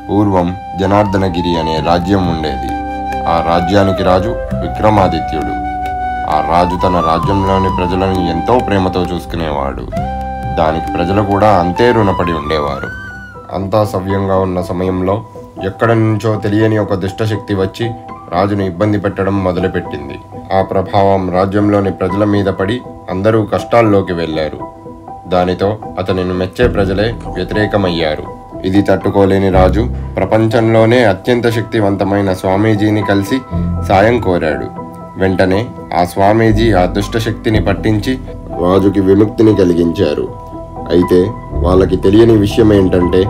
పూర్వం జనార్దనగిరి అనే రాజ్యం ఉండేది. ఆ రాజ్యానికి రాజు విక్రమాదిత్యుడు. ఆ రాజు తన రాజ్యంలోని ప్రజలను ఎంతో ప్రేమతో చూసుకునేవాడు. దానికి ప్రజలు కూడా అంతే రుణపడి ఉండేవారు. అంతా సవ్యంగా ఉన్న సమయంలో ఎక్కడి నుంచో తెలియని ఒక దుష్టశక్తి వచ్చి రాజును ఇబ్బంది పెట్టడం మొదలుపెట్టింది. ఆ ప్రభావం రాజ్యంలోని ప్రజల మీద పడి అందరూ కష్టాల్లోకి వెళ్ళారు. దానితో అతనిని మెచ్చే ప్రజలే వ్యతిరేకమయ్యారు. ఇది తట్టుకోలేని రాజు ప్రపంచంలోనే అత్యంత శక్తివంతమైన స్వామీజీని కలిసి సాయం కోరాడు. వెంటనే ఆ స్వామీజీ ఆ దుష్టశక్తిని పట్టించి రాజుకి విముక్తిని కలిగించారు. అయితే వాళ్ళకి తెలియని విషయం ఏంటంటే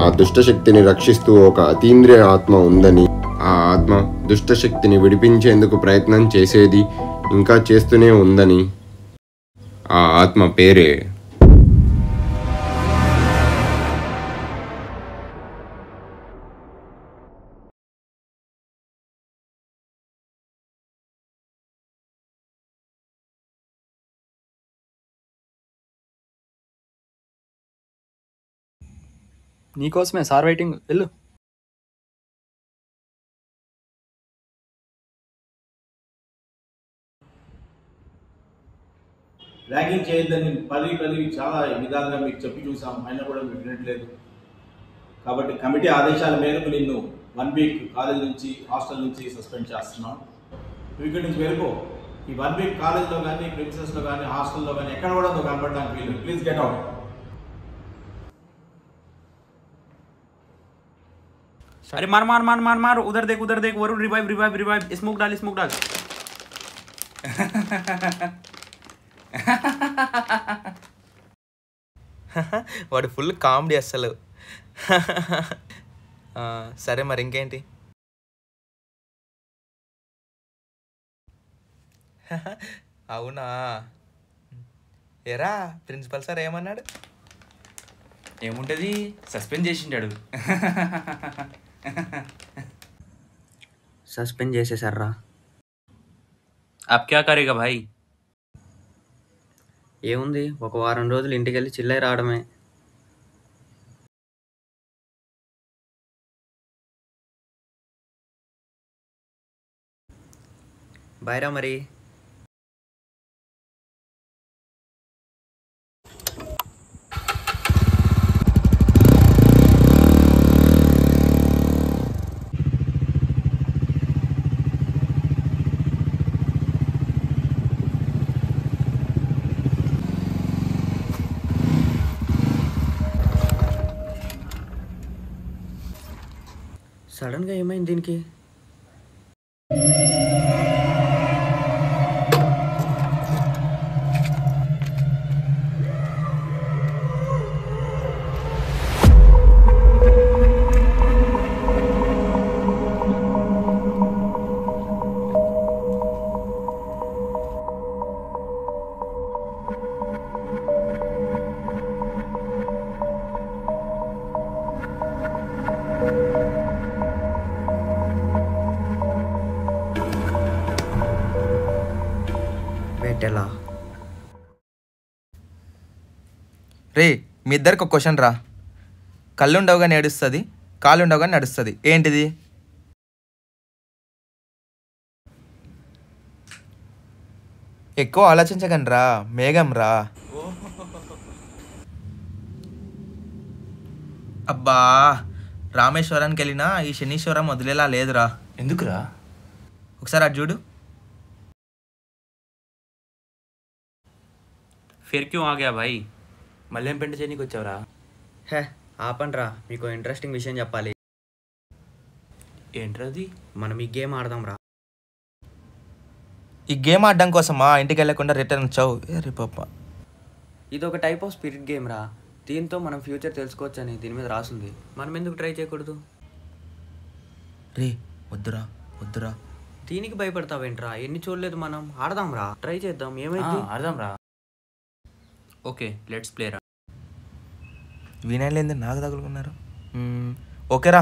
ఆ దుష్టశక్తిని రక్షిస్తూ ఒక అతీంద్రియ ఆత్మ ఉందని, ఆ ఆత్మ దుష్టశక్తిని విడిపించేందుకు ప్రయత్నం చేసేది, ఇంకా చేస్తూనే ఉందని. ఆ ఆత్మ పేరే నీకోసమే సార్ వెయిటింగ్, వెళ్ళు. ర్యాగింగ్ చేయొద్దని పది చాలా విధాలుగా మీకు చెప్పి చూసాం, అయినా కూడా మీరు వినట్లేదు. కాబట్టి కమిటీ ఆదేశాల మేరకు నిన్ను 1 వీక్ కాలేజ్ నుంచి, హాస్టల్ నుంచి సస్పెండ్ చేస్తున్నాం. ఇక్కడి నుంచి వెళ్ళిపో. ఈ 1 వీక్ కాలేజ్లో కానీ, ప్రిన్సెస్లో కానీ, హాస్టల్లో కానీ ఎక్కడ కూడా నువ్వు కనపడడానికి వీలు. Please get out. अरे मार मार मार मार मार, उधर देख Varun, revive revive revive, smoke डाल स्मोक डाल. వాడు ఫుల్ కామెడీ అస్సలు. సరే మరి ఇంకేంటి? అవునా? ఎరా ప్రిన్సిపల్ సార్ ఏమన్నాడు? ఏముంటది, సస్పెండ్ చేసిండాడు. సస్పెండ్ చేసేసారా? अब क्या करेगा भाई? ఏముంది, ఒక వారం రోజులు ఇంటికి వెళ్ళి చిల్లై రావడమే. బాయ్రా మరి. సడన్గా ఏమైంది దీనికి? పెట్టెలా? రే, మీ ఇద్దరికి ఒక క్వశ్చన్ రా. కళ్ళు ఉండవుగా నడుస్తుంది, కాళ్ళు ఉండవుగా నడుస్తుంది, ఏంటిది? ఎక్కువ ఆలోచించకండి రా, మేఘం రా. అబ్బా, రామేశ్వరానికి వెళ్ళినా ఈ శనీశ్వరం వదిలేలా లేదురా. ఎందుకురా? ఒకసారి అటు చూడు. फिर क्यों आ गया भाई? మళ్ళీ ఏం పెంట చేయనీకి వచ్చావురా? హే ఆపండ్రా, మీకు ఇంట్రెస్టింగ్ విషయం చెప్పాలి. ఏంట్రది? మనం ఈ గేమ్ ఆడదాం రా. ఈ గేమ్ ఆడడం కోసమా ఇంటికి వెళ్ళకుండా రిటర్న్ వచ్చావు? రే పాప, ఇది ఒక టైప్ ఆఫ్ స్పిరిట్ గేమ్ రా. దీంతో మనం ఫ్యూచర్ తెలుసుకోవచ్చు అని దీని మీద రాసుంది. మనం ఎందుకు ట్రై చేయకూడదు? రే వద్దురా వద్దురా. దీనికి భయపడతావేంట్రా? ఎన్ని చూడలేదు మనం. ఆడదాం రా, ట్రై చేద్దాం, ఏమైంది? ఆడదాం రా. ఓకే, లెట్స్ ప్లే రా. వినలేంది నాకు తగులుకున్నారు. ఓకేరా,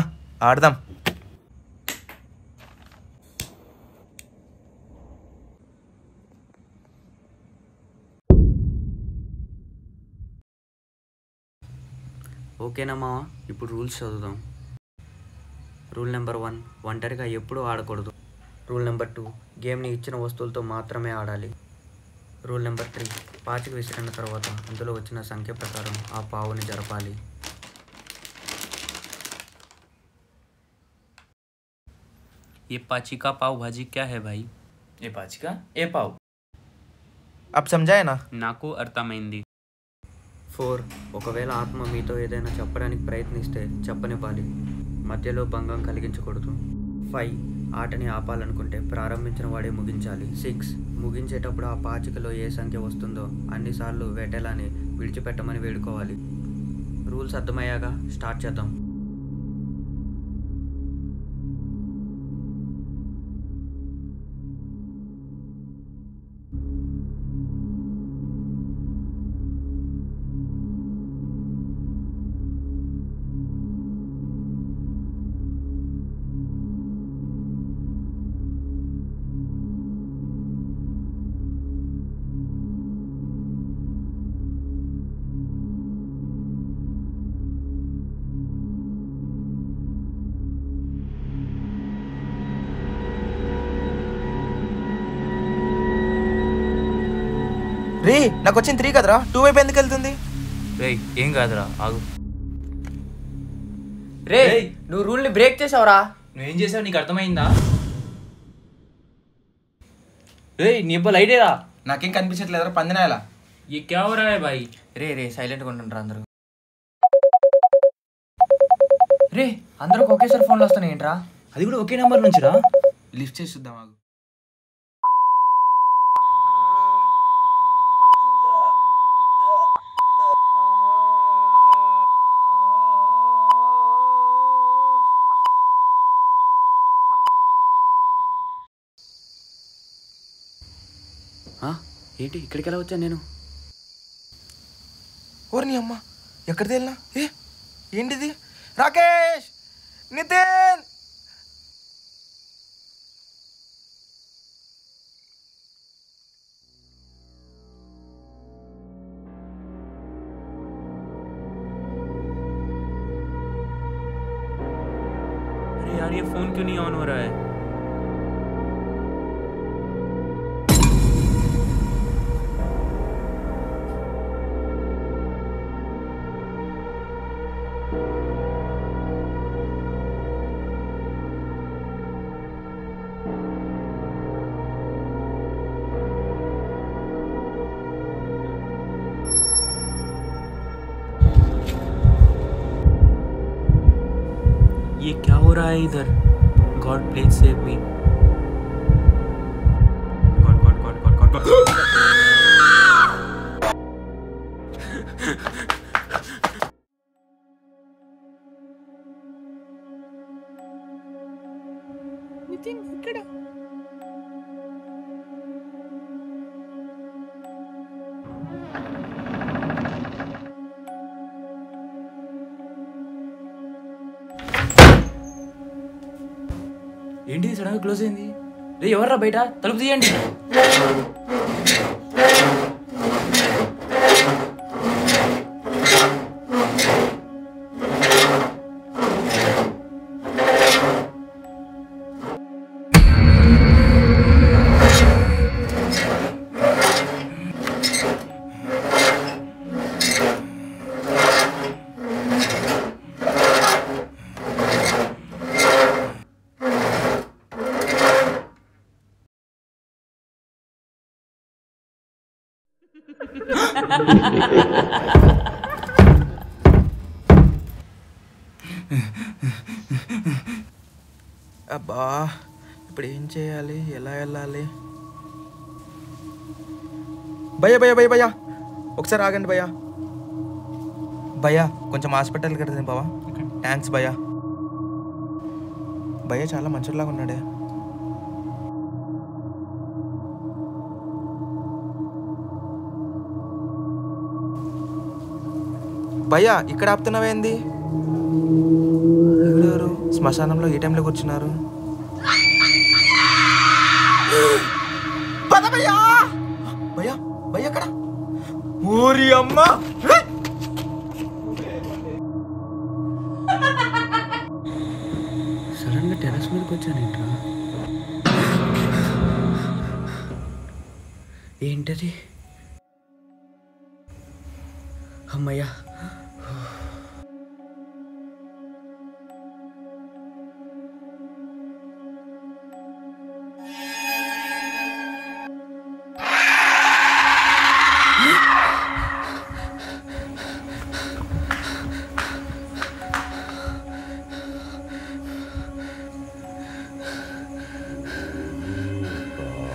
ఆడదాం. ఓకేనా మావా? ఇప్పుడు రూల్స్ చదువుదాం. రూల్ నెంబర్ 1, ఒంటరిగా ఎప్పుడూ ఆడకూడదు. రూల్ నెంబర్ 2, గేమ్ని ఇచ్చిన వస్తువులతో మాత్రమే ఆడాలి. రూల్ నెంబర్ 3, పాచిక విసిరిన తర్వాత అందులో వచ్చిన సంఖ్య ప్రకారం ఆ పావుని జరపాలి. ये पाची का पाव भाजी क्या है भाई? ఏ పాచిక ఏ పావు. అప్ సమజాయనా? నాకు అర్థమైంది. 4, ఒకవేళ ఆత్మ మీతో ఏదైనా చెప్పడానికి ప్రయత్నిస్తే చెప్పనివ్వాలి. మధ్యలో భంగం కలిగించకూడదు. 5, ఆటని ఆపాలనుకుంటే ప్రారంభించిన వాడే ముగించాలి. 6, ముగించేటప్పుడు ఆ పాచికలో ఏ సంఖ్య వస్తుందో అన్నిసార్లు వేటేలాని విడిచిపెట్టమని వేడుకోవాలి. రూల్స్ అర్థమయ్యాక స్టార్ట్ చేద్దాం. రే నాకు వచ్చింది 3 కదరా, 2 వైపు ఎందుకు వెళ్తుంది? రే ఏం కాదురా ఆగు. రే నువ్వు రూల్ని బ్రేక్ చేసావురా. నువ్వేం చేసావు నీకు అర్థమైందా? రే నీ అబ్బా లైటేరా. నాకేం కనిపించట్లేదురా పందినాయలా. ये क्या हो रहा है भाई? రే సైలెంట్గా ఉండండి అందరూ. రే అందరికి ఒకేసారి ఫోన్లు వస్తున్నాయి ఏంట్రా? అది కూడా ఒకే నెంబర్ నుంచిరా. లిఫ్ట్ చేసి చూద్దాం ఆగు. ఏంటి ఇక్కడికి ఎలా వచ్చాను నేను? ఓర్ని అమ్మ ఎక్కడ తేలినా? ఏంటిది? రాకేష్, నితిన్, अरे यार ये फोन क्यों नहीं ऑन हो रहा है? ये क्या हो रहा है इधर? God please save me. God God God God God God. Nitin ఇక్కడ. ఏంటి సడన్గా క్లోజ్ అయింది? రే ఎవర్రా బయట? తలుపు తీయండి. అబ్బా ఇప్పుడు ఏం చేయాలి, ఎలా వెళ్ళాలి? భయ్యా ఒకసారి ఆగండి భయ్యా కొంచెం హాస్పిటల్కి కడతాను బావా. థ్యాంక్స్ భయ్యా చాలా మంచిలాగా ఉన్నాడే. భయ్యా ఇక్కడ ఆపుతున్నావేంది? ఎవరు శ్మశానంలో ఈ టైంలో కూర్చున్నారు? భయ్యా అక్కడ. ఊరి అమ్మ మీదకి వచ్చానేంట్రా? ఏంటది? అమ్మయ్యా.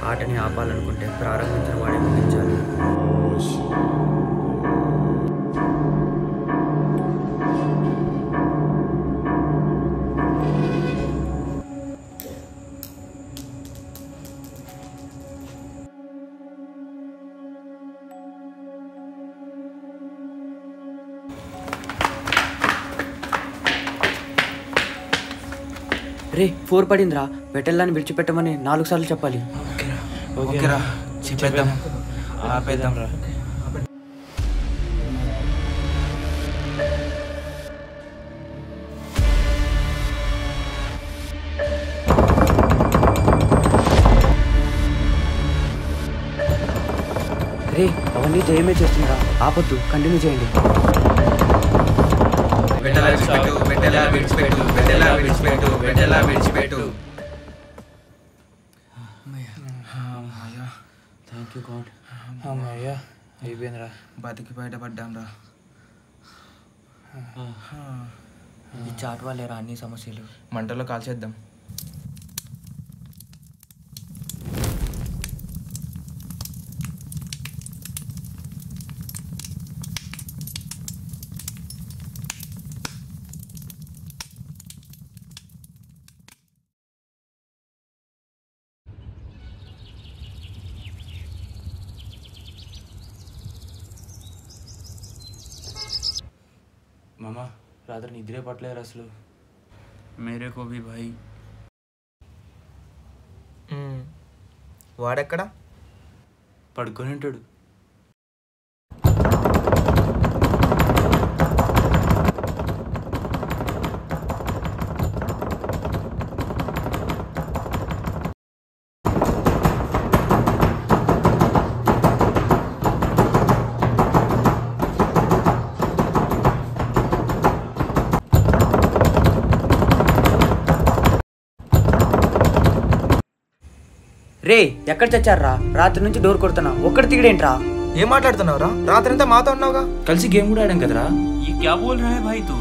ఆటని ఆపాలనుకుంటే ప్రారంభించిన వాడే ముగించాలి. రే 4 పడిందిరా. వెటల్లాని విడిచిపెట్టమని 4 సార్లు చెప్పాలి. ఓకేరా చెప్పేద్దాం, ఆపేద్దాం రా. రే అవన్నీ జయమే చేస్తున్నారా? ఆపొద్దు, కంటిన్యూ చేయండి. Thank you God. అమ్మయ్యా అయిపోయిందిరా. బతికి బయటపడ్డాం రా. ఈ చాట్ వాళ్ళేరా అన్ని సమస్యలు. మంటల్లో కాల్చేద్దాం. మామ రాత్రి నిద్రే పట్టలేరు అసలు. मेरे को भी भाई. వాడెక్కడా? పడుకొని ఉంటాడు. రే ఎక్కడ చచ్చారా? రాత్రి నుంచి డోర్ కొడుతున్నా, ఒక్కటి తిగడేంట్రా? ఏం మాట్లాడుతున్నావురా? రాత్రి అంతా మాతో ఉన్నావుగా. కలిసి గేమ్ కూడా ఆడాం కదరా. ये क्या बोल रहा है भाई तू?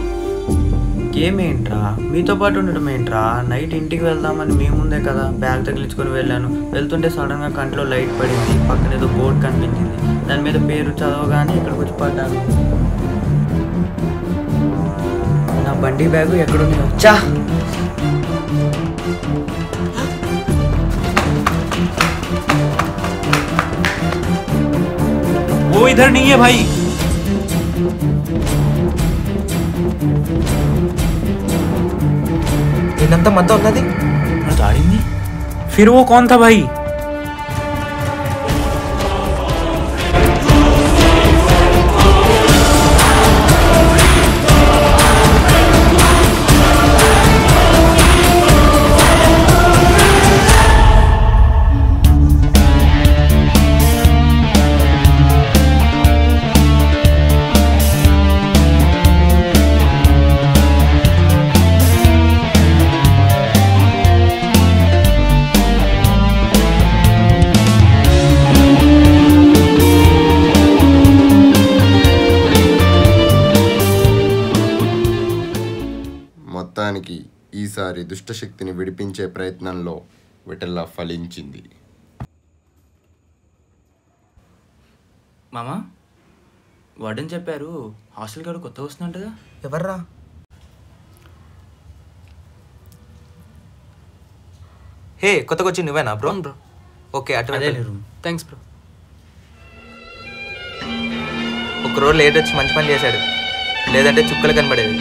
గేమ్ ఏంట్రా? మీతో పాటు ఉండడం ఏంట్రా? నైట్ ఇంటికి వెళ్దామని మీ ముందే కదా బ్యాగ్ తగిలించుకొని వెళ్ళాను. వెళ్తుంటే సడన్గా కంట్లో లైట్ పడింది. పక్కన ఏదో బోర్డు కనిపించింది. దాని మీద పేరు చదవగానే ఇక్కడికి వచ్చి పడ్డాను. నా బండి బ్యాగు ఎక్కడుంది? వచ్చా वो इधर नहीं है भाई. నేనంతా మధ్య ఉన్నది. ఆడింది. फिर वो कौन था भाई? మొత్తానికి ఈసారి దుష్టశక్తిని విడిపించే ప్రయత్నంలో విటల్లా ఫలించింది. మామ వాడని చెప్పారు హాస్టల్ కాడ కొత్త వస్తుందంటగా. ఎవర్రా? హే కొత్తగా వచ్చి నువ్వేనా బ్రో? బ్రో ఓకే అటు అదే రూమ్. Thanks bro. ఒక రోజు లేట్ వచ్చి మంచి పని చేశాడు, లేదంటే చుక్కలు కనబడేది.